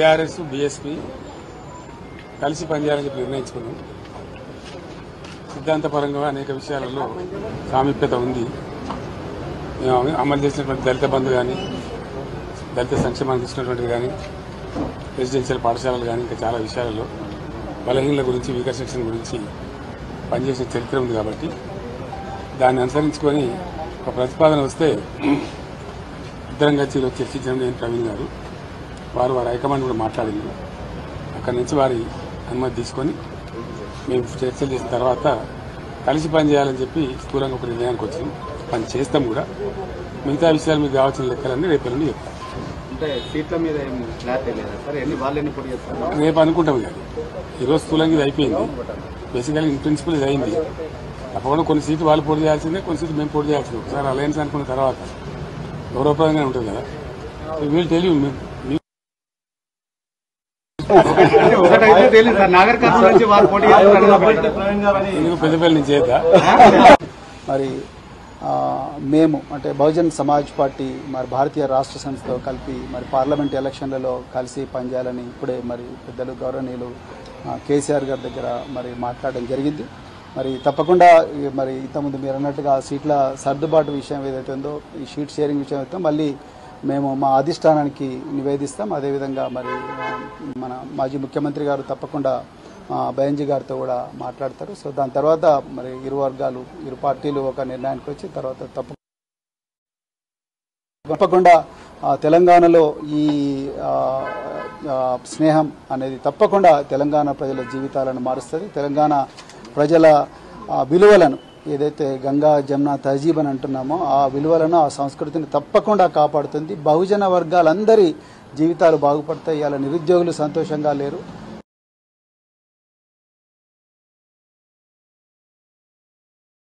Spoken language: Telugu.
టీఆర్ఎస్ బీఎస్పీ కలిసి పనిచేయాలని చెప్పి నిర్ణయించుకున్నాం. సిద్ధాంతపరంగా అనేక విషయాలలో సామీప్యత ఉంది. అమలు చేసినటువంటి దళిత బంధు కానీ, దళిత సంక్షేమానికి ఇచ్చినటువంటిది కానీ, రెసిడెన్షియల్ పాఠశాలలు కానీ, ఇంకా చాలా విషయాలలో బలహీనల గురించి, వీకర్ సెక్షన్ గురించి పనిచేసిన చరిత్ర ఉంది. కాబట్టి దాన్ని అనుసరించుకొని ఒక ప్రతిపాదన వస్తే ఇద్దరం కలిసి ఈరోజు చర్చించడం నేను ప్రవీణ్ గారు వారు హైకమాండ్ కూడా మాట్లాడింది. అక్కడి నుంచి వారి అనుమతి తీసుకొని మేము చర్చలు చేసిన తర్వాత కలిసి పనిచేయాలని చెప్పి స్థూలంగా ఒక నిర్ణయానికి వచ్చింది. పని చేస్తాం కూడా. మిగతా విషయాలు మీకు కావాల్సిన లెక్కలన్నీ రేపు నుండి చెప్తాం. అంటే సీట్ల మీద రేపు అనుకుంటాం. కానీ ఈరోజు స్థూలంగా ఇది అయిపోయింది. బేసికల్గా ఇన్ ప్రిన్సిపల్ ఇది అయింది. తప్పకుండా కొన్ని సీట్లు వాళ్ళు పోటీ చేయాల్సిందే, కొన్ని సీట్లు మేము పోటీ చేయాల్సిందే. ఒకసారి అలయన్స్ అనుకున్న తర్వాత గౌరవప్రదంగా ఉంటుంది కదా. వీళ్ళు తెలియదు పెద్దపల్లి నుంచి చేద్దా. మరి మేము అంటే బహుజన్ సమాజ్ పార్టీ మరి భారతీయ రాష్ట్ర సమితితో కలిపి మరి పార్లమెంట్ ఎలక్షన్లలో కలిసి పనిచేయాలని ఇప్పుడే మరి పెద్దలు గౌరవనీయులు కేసీఆర్ గారి దగ్గర మరి మాట్లాడడం జరిగింది. మరి తప్పకుండా మరి ఇంతకుముందు మీరు అన్నట్టుగా సీట్ల సర్దుబాటు విషయం ఏదైతే ఉందో, ఈ షీట్ షేరింగ్ విషయం అయితే మళ్ళీ మేము మా అధిష్టానానికి నివేదిస్తాం. అదేవిధంగా మరి మన మాజీ ముఖ్యమంత్రి గారు తప్పకుండా బెంజీ గారితో కూడా మాట్లాడతారు. సో దాని తర్వాత మరి ఇరు వర్గాలు, ఇరు పార్టీలు ఒక నిర్ణయానికి వచ్చి తర్వాత తప్పకుండా తెలంగాణలో ఈ స్నేహం అనేది తప్పకుండా తెలంగాణ ప్రజల జీవితాలను మారుస్తుంది. తెలంగాణ ప్రజల విలువలను ఏదైతే గంగా జమున తహజీబ్ అని అంటున్నామో ఆ విలువలను, ఆ సంస్కృతిని తప్పకుండా కాపాడుతుంది. బహుజన వర్గాలందరి జీవితాలు బాగుపడతాయి. ఇలా నిరుద్యోగులు సంతోషంగా లేరు.